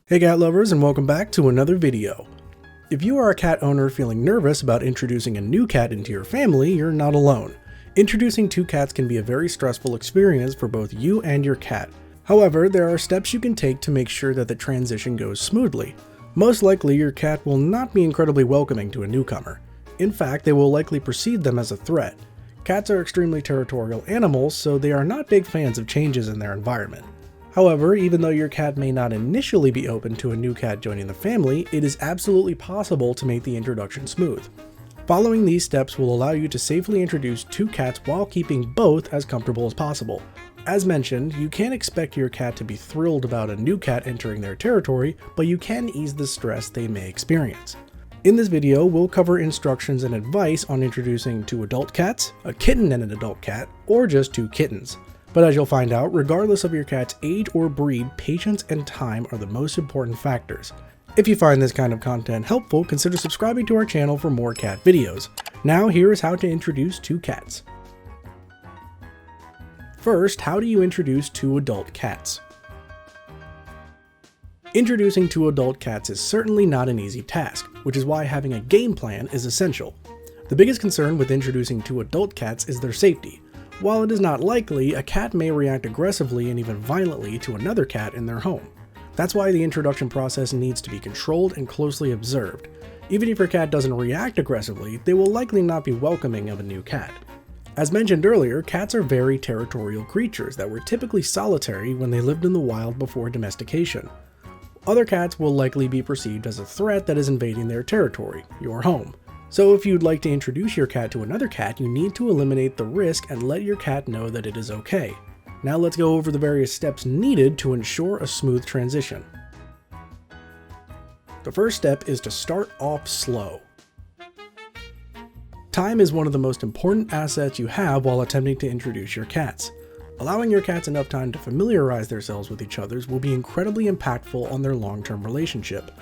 Hey cat lovers, and welcome back to another video. If you are a cat owner feeling nervous about introducing a new cat into your family, you're not alone. Introducing two cats can be a very stressful experience for both you and your cat. However, there are steps you can take to make sure that the transition goes smoothly. Most likely, your cat will not be incredibly welcoming to a newcomer. In fact, they will likely perceive them as a threat. Cats are extremely territorial animals, so they are not big fans of changes in their environment. However, even though your cat may not initially be open to a new cat joining the family, it is absolutely possible to make the introduction smooth. Following these steps will allow you to safely introduce two cats while keeping both as comfortable as possible. As mentioned, you can't expect your cat to be thrilled about a new cat entering their territory, but you can ease the stress they may experience. In this video, we'll cover instructions and advice on introducing two adult cats, a kitten and an adult cat, or just two kittens. But as you'll find out, regardless of your cat's age or breed, patience and time are the most important factors. If you find this kind of content helpful, consider subscribing to our channel for more cat videos. Now here is how to introduce two cats. First, how do you introduce two adult cats? Introducing two adult cats is certainly not an easy task, which is why having a game plan is essential. The biggest concern with introducing two adult cats is their safety. While it is not likely, a cat may react aggressively and even violently to another cat in their home. That's why the introduction process needs to be controlled and closely observed. Even if your cat doesn't react aggressively, they will likely not be welcoming of a new cat. As mentioned earlier, cats are very territorial creatures that were typically solitary when they lived in the wild before domestication. Other cats will likely be perceived as a threat that is invading their territory, your home. So if you'd like to introduce your cat to another cat, you need to eliminate the risk and let your cat know that it is okay. Now let's go over the various steps needed to ensure a smooth transition. The first step is to start off slow. Time is one of the most important assets you have while attempting to introduce your cats. Allowing your cats enough time to familiarize themselves with each other will be incredibly impactful on their long-term relationship.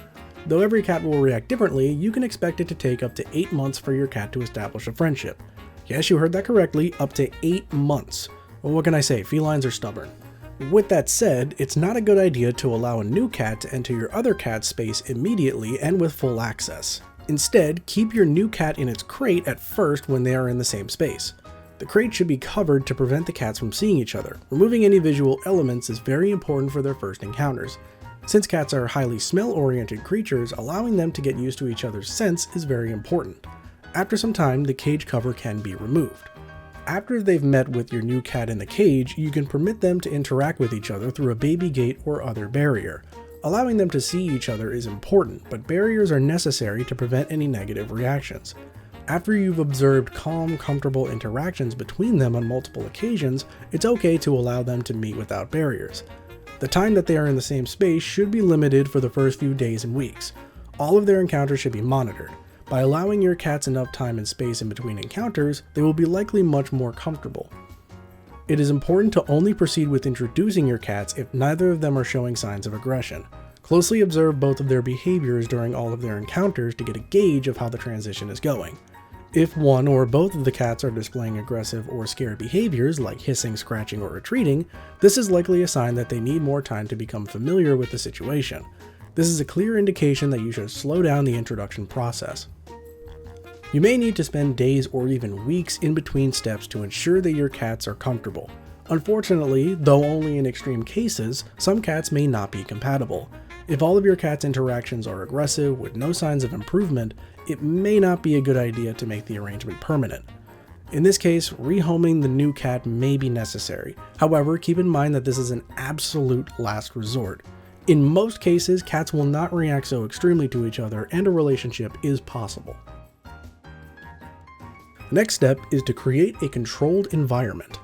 Though every cat will react differently, you can expect it to take up to 8 months for your cat to establish a friendship. Yes, you heard that correctly, up to 8 months. Well, what can I say, felines are stubborn. With that said, it's not a good idea to allow a new cat to enter your other cat's space immediately and with full access. Instead, keep your new cat in its crate at first when they are in the same space. The crate should be covered to prevent the cats from seeing each other. Removing any visual elements is very important for their first encounters. Since cats are highly smell-oriented creatures, allowing them to get used to each other's scents is very important. After some time, the cage cover can be removed. After they've met with your new cat in the cage, you can permit them to interact with each other through a baby gate or other barrier. Allowing them to see each other is important, but barriers are necessary to prevent any negative reactions. After you've observed calm, comfortable interactions between them on multiple occasions, it's okay to allow them to meet without barriers. The time that they are in the same space should be limited for the first few days and weeks. All of their encounters should be monitored. By allowing your cats enough time and space in between encounters, they will be likely much more comfortable. It is important to only proceed with introducing your cats if neither of them are showing signs of aggression. Closely observe both of their behaviors during all of their encounters to get a gauge of how the transition is going. If one or both of the cats are displaying aggressive or scared behaviors like hissing, scratching, or retreating, this is likely a sign that they need more time to become familiar with the situation. This is a clear indication that you should slow down the introduction process. You may need to spend days or even weeks in between steps to ensure that your cats are comfortable. Unfortunately, though only in extreme cases, some cats may not be compatible. If all of your cat's interactions are aggressive with no signs of improvement, it may not be a good idea to make the arrangement permanent. In this case, rehoming the new cat may be necessary. However, keep in mind that this is an absolute last resort. In most cases, cats will not react so extremely to each other and a relationship is possible. The next step is to create a controlled environment.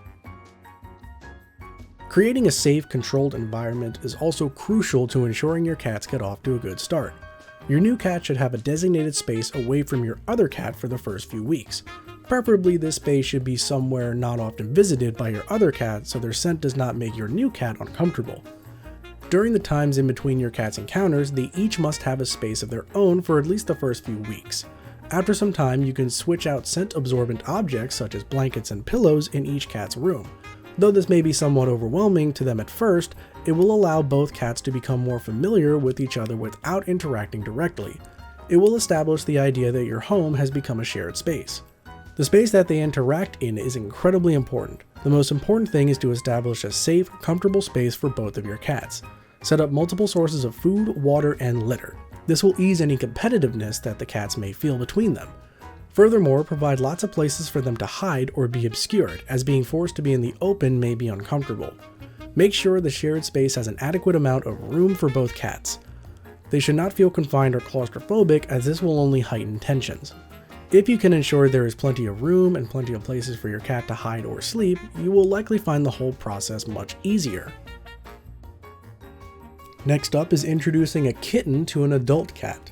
Creating a safe, controlled environment is also crucial to ensuring your cats get off to a good start. Your new cat should have a designated space away from your other cat for the first few weeks. Preferably, this space should be somewhere not often visited by your other cat so their scent does not make your new cat uncomfortable. During the times in between your cat's encounters, they each must have a space of their own for at least the first few weeks. After some time, you can switch out scent-absorbent objects such as blankets and pillows in each cat's room. Though this may be somewhat overwhelming to them at first, it will allow both cats to become more familiar with each other without interacting directly. It will establish the idea that your home has become a shared space. The space that they interact in is incredibly important. The most important thing is to establish a safe, comfortable space for both of your cats. Set up multiple sources of food, water, and litter. This will ease any competitiveness that the cats may feel between them. Furthermore, provide lots of places for them to hide or be obscured, as being forced to be in the open may be uncomfortable. Make sure the shared space has an adequate amount of room for both cats. They should not feel confined or claustrophobic, as this will only heighten tensions. If you can ensure there is plenty of room and plenty of places for your cat to hide or sleep, you will likely find the whole process much easier. Next up is introducing a kitten to an adult cat.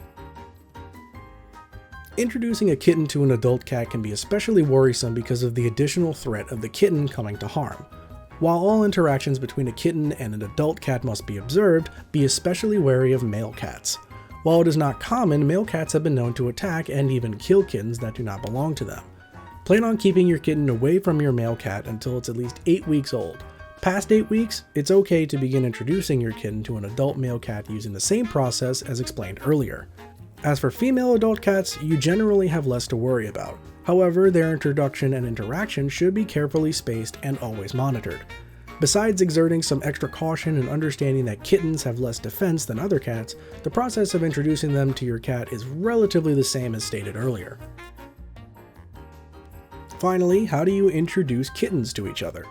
Introducing a kitten to an adult cat can be especially worrisome because of the additional threat of the kitten coming to harm. While all interactions between a kitten and an adult cat must be observed, be especially wary of male cats. While it is not common, male cats have been known to attack and even kill kittens that do not belong to them. Plan on keeping your kitten away from your male cat until it's at least 8 weeks old. Past 8 weeks, it's okay to begin introducing your kitten to an adult male cat using the same process as explained earlier. As for female adult cats, you generally have less to worry about. However, their introduction and interaction should be carefully spaced and always monitored. Besides exerting some extra caution and understanding that kittens have less defense than other cats, the process of introducing them to your cat is relatively the same as stated earlier. Finally, how do you introduce kittens to each other?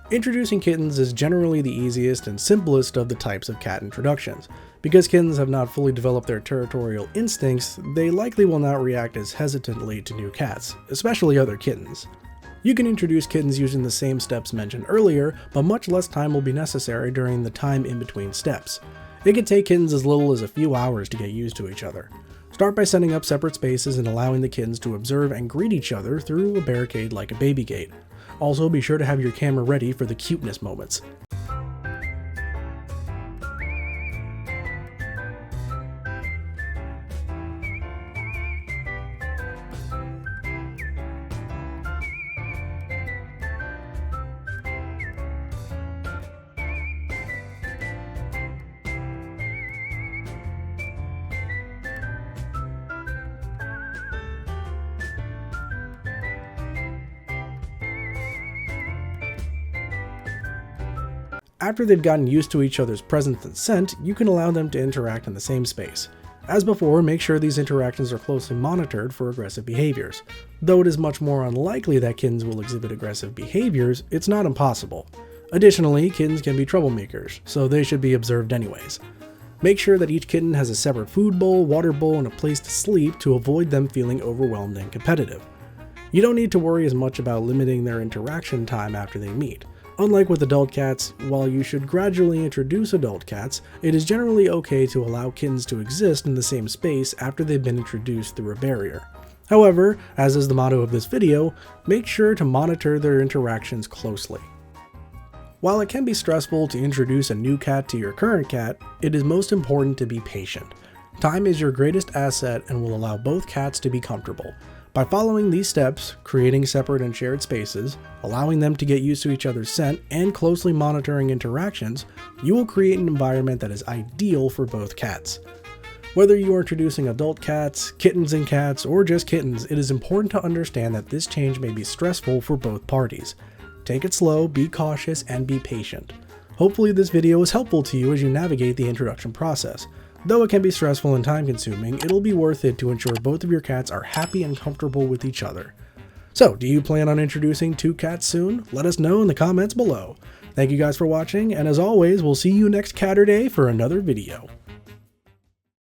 Introducing kittens is generally the easiest and simplest of the types of cat introductions. Because kittens have not fully developed their territorial instincts, they likely will not react as hesitantly to new cats, especially other kittens. You can introduce kittens using the same steps mentioned earlier, but much less time will be necessary during the time in between steps. It can take kittens as little as a few hours to get used to each other. Start by setting up separate spaces and allowing the kittens to observe and greet each other through a barricade like a baby gate. Also, be sure to have your camera ready for the cuteness moments. After they've gotten used to each other's presence and scent, you can allow them to interact in the same space. As before, make sure these interactions are closely monitored for aggressive behaviors. Though it is much more unlikely that kittens will exhibit aggressive behaviors, it's not impossible. Additionally, kittens can be troublemakers, so they should be observed anyways. Make sure that each kitten has a separate food bowl, water bowl, and a place to sleep to avoid them feeling overwhelmed and competitive. You don't need to worry as much about limiting their interaction time after they meet. Unlike with adult cats, while you should gradually introduce adult cats, it is generally okay to allow kittens to exist in the same space after they've been introduced through a barrier. However, as is the motto of this video, make sure to monitor their interactions closely. While it can be stressful to introduce a new cat to your current cat, it is most important to be patient. Time is your greatest asset and will allow both cats to be comfortable. By following these steps, creating separate and shared spaces, allowing them to get used to each other's scent, and closely monitoring interactions, you will create an environment that is ideal for both cats. Whether you are introducing adult cats, kittens and cats, or just kittens, it is important to understand that this change may be stressful for both parties. Take it slow, be cautious, and be patient. Hopefully this video is helpful to you as you navigate the introduction process. Though it can be stressful and time-consuming, it'll be worth it to ensure both of your cats are happy and comfortable with each other. So, do you plan on introducing 2 cats soon? Let us know in the comments below. Thank you guys for watching, and as always, we'll see you next Catterday for another video.